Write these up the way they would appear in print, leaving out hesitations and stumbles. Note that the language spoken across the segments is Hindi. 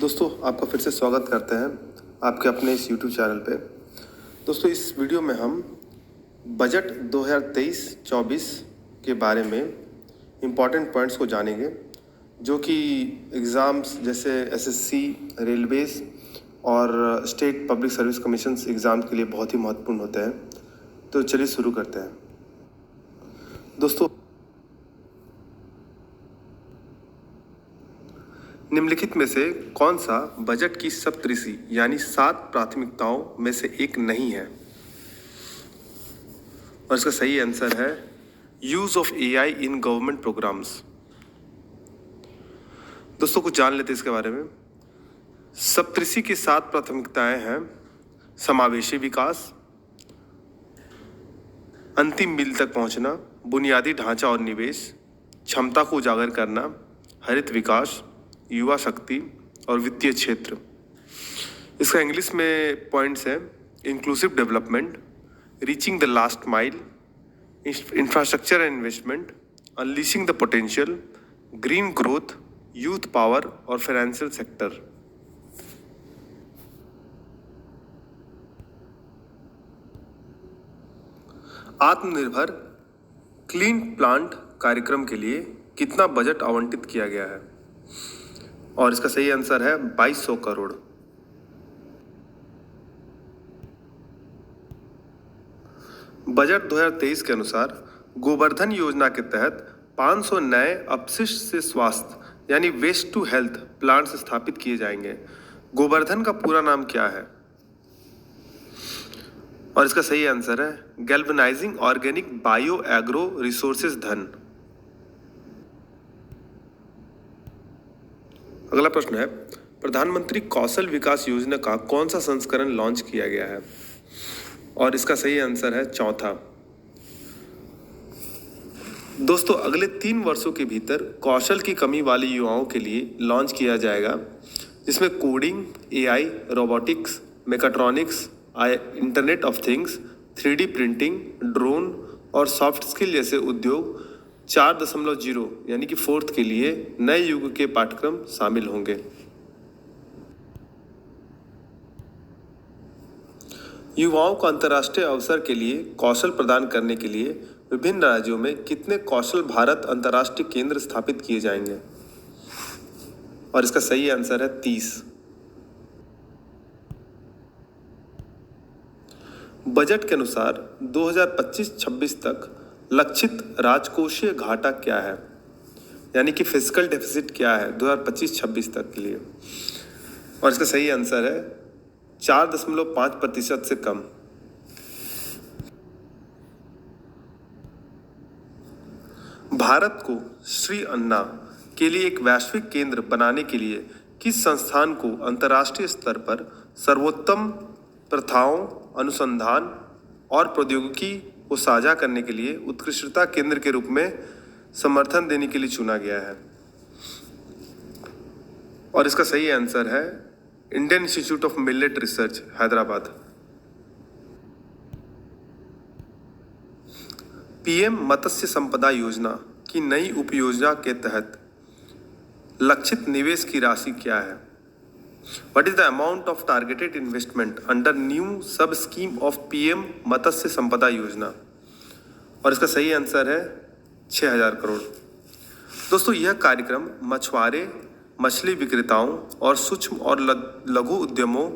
दोस्तों आपका फिर से स्वागत करते हैं आपके अपने इस YouTube चैनल पे। दोस्तों इस वीडियो में हम बजट 2023-24 के बारे में इम्पॉर्टेंट पॉइंट्स को जानेंगे जो कि एग्ज़ाम्स जैसे एसएससी, रेलवेज़ और state public service commissions exams के लिए बहुत ही महत्वपूर्ण होते हैं। तो चलिए शुरू करते हैं। दोस्तों निम्नलिखित में से कौन सा बजट की सप्तऋषि यानी 7 प्राथमिकताओं में से एक नहीं है? और इसका सही आंसर है use of AI in government programs. दोस्तों कुछ जान लेते हैं इसके बारे में। सप्तऋषि की 7 प्राथमिकताएं हैं: समावेशी विकास, अंतिम मील तक पहुंचना, बुनियादी ढांचा और निवेश, क्षमता को उजागर करना, हरित विकास, युवा शक्ति और वित्तीय क्षेत्र। इसका इंग्लिश में पॉइंट्स है: inclusive development, reaching the last mile, infrastructure and investment, unleashing the potential, green growth, youth power और फाइनेंशियल सेक्टर। आत्मनिर्भर क्लीन प्लांट कार्यक्रम के लिए कितना बजट आवंटित किया गया है? और इसका सही आंसर है 2200 करोड़। बजट 2023 के अनुसार गोवर्धन योजना के तहत 500 नए अपशिष्ट से स्वास्थ्य यानी वेस्ट टू हेल्थ प्लांट्स स्थापित किए जाएंगे। गोवर्धन का पूरा नाम क्या है? और इसका सही आंसर है galvanising organic bio agro resources धन। अगला प्रश्न है, प्रधानमंत्री कौशल विकास योजना का कौन सा संस्करण लॉन्च किया गया है? और इसका सही आंसर है चौथा। दोस्तों अगले 3 वर्षों के भीतर कौशल की कमी वाले युवाओं के लिए लॉन्च किया जाएगा, जिसमें coding, AI, robotics, mechatronics, internet of things, 3D printing, drone और सॉफ्ट स्किल जैसे उद्योग 4.0 यानी कि 4th के लिए नए युग के पाठ्यक्रम शामिल होंगे। युवाओं को अंतर्राष्ट्रीय अवसर के लिए कौशल प्रदान करने के लिए विभिन्न राज्यों में कितने कौशल भारत अंतर्राष्ट्रीय केंद्र स्थापित किए जाएंगे? और इसका सही आंसर है 30। बजट के अनुसार 2025-26 तक लक्षित राजकोषीय घाटा क्या है? यानी कि फिस्कल डेफिसिट क्या है 2025-26 तक के लिए? और इसका सही आंसर है 4.5% से कम। भारत को श्री अन्ना के लिए एक वैश्विक केंद्र बनाने के लिए किस संस्थान को अंतर्राष्ट्रीय स्तर पर सर्वोत्तम प्रथाओं, अनुसंधान और प्रौद्योगिकी को साझा करने के लिए उत्कृष्टता केंद्र के रूप में समर्थन देने के लिए चुना गया है? और इसका सही आंसर है Indian Institute of millet research, Hyderabad. PM Matsya Sampada Yojana की नई उपयोजना के तहत लक्षित निवेश की राशि क्या है? What is the amount of targeted investment under new sub scheme of PM मत्स्य संपदा योजना? और इसका सही आंसर है 6000 करोड़। दोस्तों यह कार्यक्रम मछुआरे, मछली विक्रेताओं और सूक्ष्म और लघु उद्यमों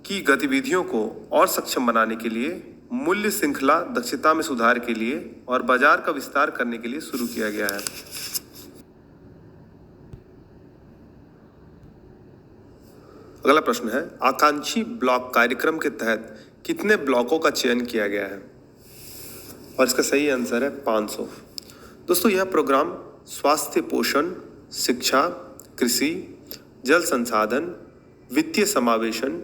की गतिविधियों को और सक्षम बनाने के लिए, मूल्य श्रृंखला दक्षता में सुधार के लिए और बाजार का विस्तार करने के लिए शुरू किया गया है। अगला प्रश्न है, आकांक्षी ब्लॉक कार्यक्रम के तहत कितने ब्लॉकों का चयन किया गया है? और इसका सही आंसर है 500। दोस्तों यह प्रोग्राम स्वास्थ्य, पोषण, शिक्षा, कृषि, जल संसाधन, वित्तीय समावेशन,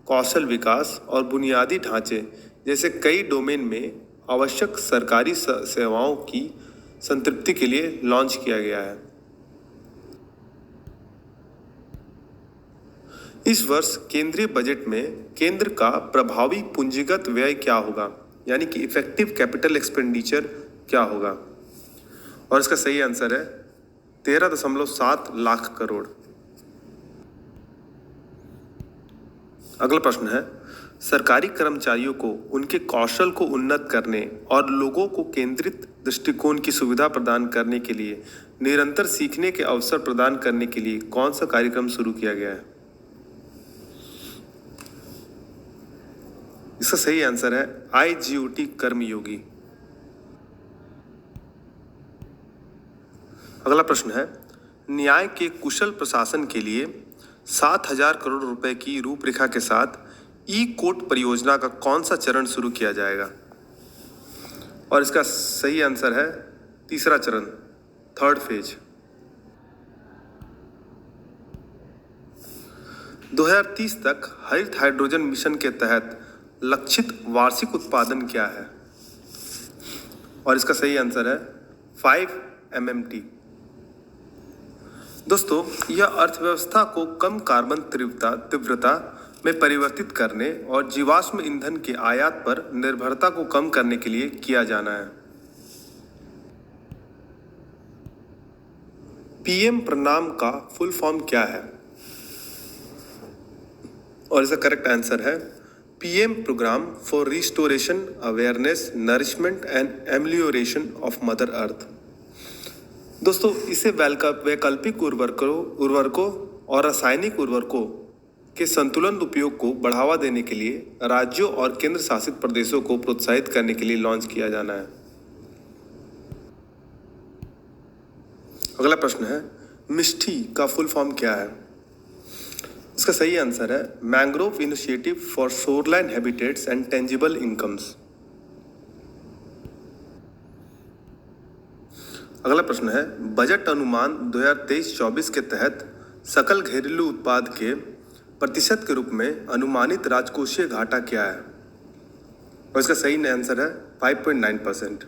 कौशल विकास और बुनियादी ढांचे जैसे कई डोमेन में आवश्यक सरकारी सेवाओं की संतृप्ति के लिए लॉन्च किया गया है। इस वर्ष केंद्रीय बजट में केंद्र का प्रभावी पूंजीगत व्यय क्या होगा? यानी कि इफेक्टिव कैपिटल एक्सपेंडिचर क्या होगा? और इसका सही आंसर है 13.7 लाख करोड़। अगला प्रश्न है, सरकारी कर्मचारियों को उनके कौशल को उन्नत करने और लोगों को केंद्रित दृष्टिकोण की सुविधा प्रदान करने के लिए निरंतर सीखने के अवसर प्रदान करने के लिए कौन सा कार्यक्रम शुरू किया गया है? इसका सही आंसर है IGOT कर्मयोगी। अगला प्रश्न है, न्याय के कुशल प्रशासन के लिए 7,000 करोड़ रुपए की रूपरेखा के साथ ई कोर्ट परियोजना का कौन सा चरण शुरू किया जाएगा? और इसका सही आंसर है तीसरा चरण, थर्ड फेज। 2030 तक हरित हाइड्रोजन मिशन के तहत लक्षित वार्षिक उत्पादन क्या है? और इसका सही आंसर है 5 MMT। दोस्तों, यह अर्थव्यवस्था को कम कार्बन तीव्रता में परिवर्तित करने और जीवाश्म ईंधन के आयात पर निर्भरता को कम करने के लिए किया जाना है। PM प्रणाम का फुल फॉर्म क्या है? और इसका करेक्ट आंसर है PM program for restoration, awareness, nourishment and amelioration of mother earth. दोस्तों, इसे वैकल्पिक उर्वरकों और रासायनिक उर्वरकों के संतुलन उपयोग को बढ़ावा देने के लिए राज्यों और केंद्र शासित प्रदेशों को प्रोत्साहित करने के लिए लॉन्च किया जाना है। अगला प्रश्न है, मिष्टी का फुल फॉर्म क्या है? इसका सही आंसर है mangrove initiative for shoreline habitats and tangible incomes. अगला प्रश्न है, बजट अनुमान 2023-24 के तहत सकल घरेलू उत्पाद के प्रतिशत के रूप में अनुमानित राजकोषीय घाटा क्या है? और इसका सही आंसर है 5.9%।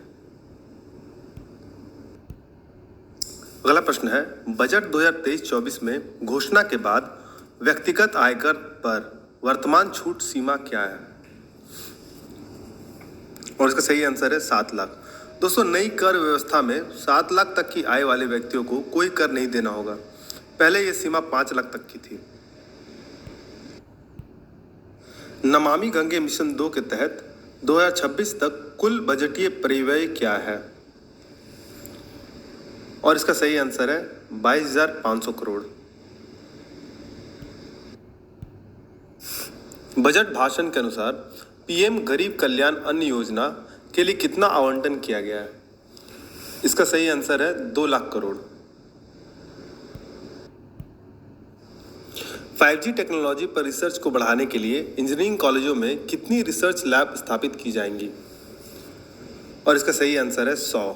अगला प्रश्न है, बजट 2023-24 में घोषणा के बाद व्यक्तिगत आयकर पर वर्तमान छूट सीमा क्या है? और इसका सही आंसर है 7 लाख। दोस्तों, नई कर व्यवस्था में 7 लाख तक की आय वाले व्यक्तियों को कोई कर नहीं देना होगा। पहले यह सीमा 5 लाख तक की थी। नमामि गंगे मिशन 2 के तहत 2026 तक कुल बजटीय परिव्यय क्या है? और इसका सही आंसर है 22,500 करोड़। बजट भाषण के अनुसार PM गरीब कल्याण अन्न योजना के लिए कितना आवंटन किया गया है? इसका सही आंसर है 2 लाख करोड़। 5G टेक्नोलॉजी पर रिसर्च को बढ़ाने के लिए इंजीनियरिंग कॉलेजों में कितनी रिसर्च लैब स्थापित की जाएंगी? और इसका सही आंसर है 100।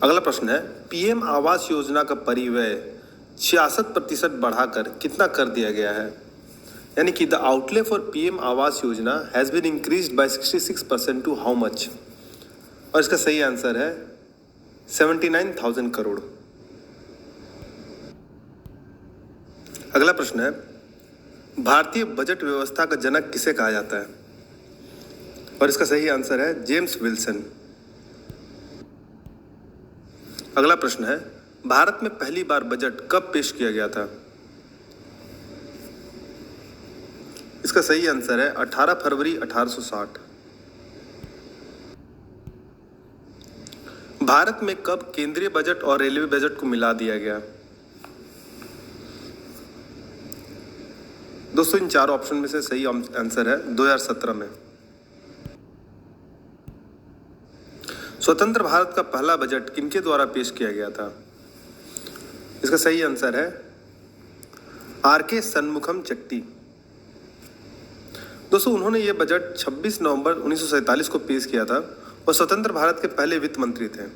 अगला प्रश्न है, PM आवास योजना का परिव्यय 66% बढ़ाकर कितना कर दिया गया है? यानी कि the outlay for PM Awas Yojana has been increased by 66% to how much? और इसका सही आंसर है 79,000 करोड़। अगला प्रश्न है, भारतीय बजट व्यवस्था का जनक किसे कहा जाता है? और इसका सही आंसर है जेम्स विल्सन। अगला प्रश्न है, भारत में पहली बार बजट कब पेश किया गया था? इसका सही आंसर है 18 फरवरी 1860। भारत में कब केंद्रीय बजट और रेलवे बजट को मिला दिया गया? दोस्तों, इन चारों ऑप्शन में से सही आंसर है 2017 में। स्वतंत्र भारत का पहला बजट किनके द्वारा पेश किया गया था? इसका सही आंसर है RK शनमुखम चेट्टी। दोस्तों, उन्होंने ये बजट 26 नवंबर 1947 को पेश किया था और स्वतंत्र भारत के पहले वित्त मंत्री थे।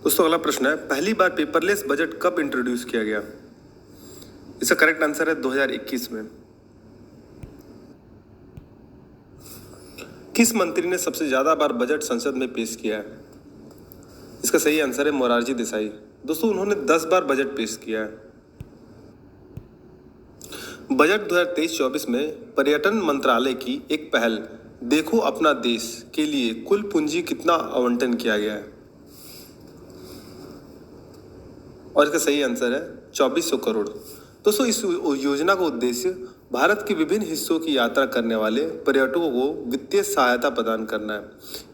दोस्तों, अगला प्रश्न है, पहली बार पेपरलेस बजट कब इंट्रोड्यूस किया गया? इसका करेक्ट आंसर है 2021 में। किस मंत्री ने सबसे ज्यादा बार बजट संसद में पेश किया है? इसका सही आंसर है मोरारजी देसाई। दोस्तों, उन्होंने 10 बार बजट पेश किया है। बजट 2023-24 में पर्यटन मंत्रालय की एक पहल देखो अपना देश के लिए कुल पूंजी कितना आवंटन किया गया है? और इसका सही आंसर है 2400 करोड़। दोस्तों इस योजना का उद्देश्य भारत के विभिन्न हिस्सों की यात्रा करने वाले पर्यटकों को वित्तीय सहायता प्रदान करना है।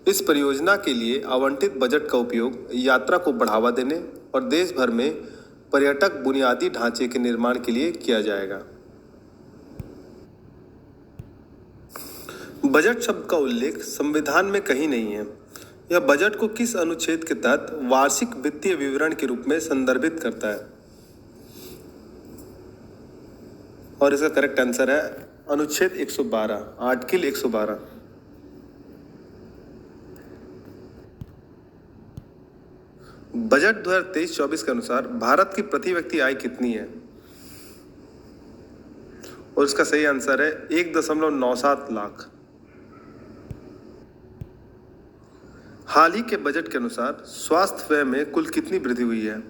इस परियोजना के लिए आवंटित बजट का उपयोग यात्रा को बढ़ावा देने और देश भर में पर्यटक बुनियादी ढांचे के निर्माण के लिए किया जाएगा। बजट शब्द का उल्लेख संविधान में कहीं नहीं है। यह बजट को किस अनुच्छेद के तहत वार्षिक वित्तीय विवरण के रूप में संदर्भित करता है? और इसका करेक्ट आंसर है अनुच्छेद 112, आर्टिकल 112। बजट 2023-24 के अनुसार भारत की प्रति व्यक्ति आय कितनी है? और इसका सही आंसर है 1.97 लाख। हाल ही के बजट के अनुसार स्वास्थ्य व्यय में कुल कितनी वृद्धि हुई है?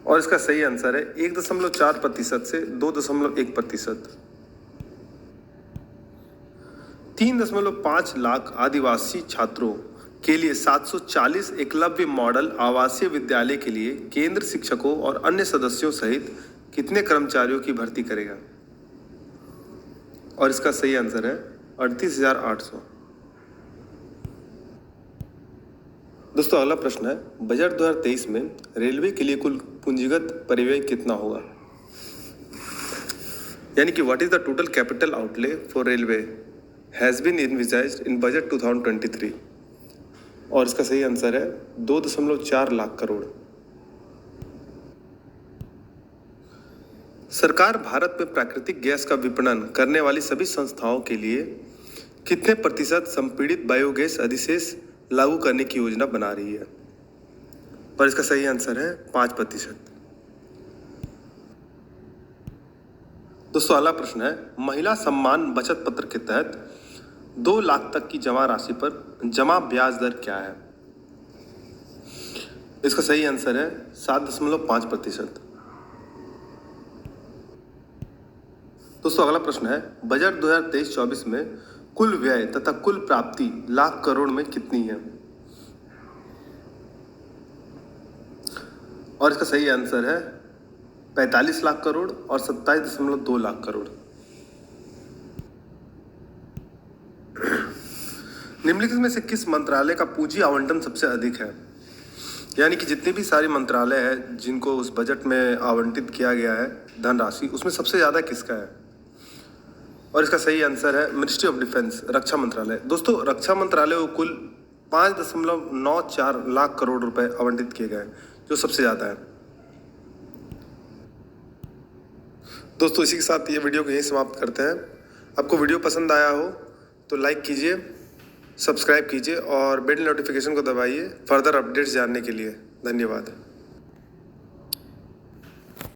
और इसका सही आंसर है 1.4% से 2.1%। 3.5 लाख आदिवासी छात्रों के लिए 740 एकलव्य मॉडल आवासीय विद्यालय के लिए केंद्र शिक्षकों और अन्य सदस्यों सहित कितने कर्मचारियों की भर्ती करेगा? और इसका सही आंसर है 38,800। दोस्तों अगला प्रश्न है, बजट 2023 में रेलवे के लिए कुल पूंजीगत परिव्यय कितना होगा? यानी कि what is the total capital outlay for railway has been envisaged in budget 2023? और इसका सही आंसर है 2.4 लाख करोड़। सरकार भारत में प्राकृतिक गैस का विपणन करने वाली सभी संस्थाओं के लिए कितने प्रतिशत संपीड़ित बायोगैस अधिशेष लागू करने की योजना बना रही है? और इसका सही आंसर है 5%। दोस्तों अगला प्रश्न है, महिला सम्मान बचत पत्र के तहत 2 लाख तक की जमा राशि पर जमा ब्याज दर क्या है? इसका सही आंसर है 7.5%। दोस्तों अगला प्रश्न है, बजट 2023-24 में कुल व्यय तथा कुल प्राप्ति लाख करोड़ में कितनी है? और इसका सही आंसर है 45 लाख करोड़ और 27.2 लाख करोड़। निम्नलिखित में से किस मंत्रालय का पूंजी आवंटन सबसे अधिक है? यानी कि जितने भी सारे मंत्रालय हैं जिनको उस बजट में आवंटित किया गया है धनराशि, उसमें सबसे ज़्यादा किसका है? और इसका सही आंसर है मिनिस्ट्री ऑफ डिफेंस, रक्षा मंत्रालय। दोस्तों रक्षा मंत्रालय को कुल 5.94 लाख करोड़ रुपए आवंटित किए गए, जो सबसे ज़्यादा है। दोस्तों इसी के साथ ये वीडियो को यहीं समाप्त करते हैं। आपको वीडियो पसंद आया हो तो लाइक कीजिए, सब्सक्राइब कीजिए और बेल नोटिफिकेशन को दबाइए फर्दर अपडेट्स जानने के लिए। धन्यवाद।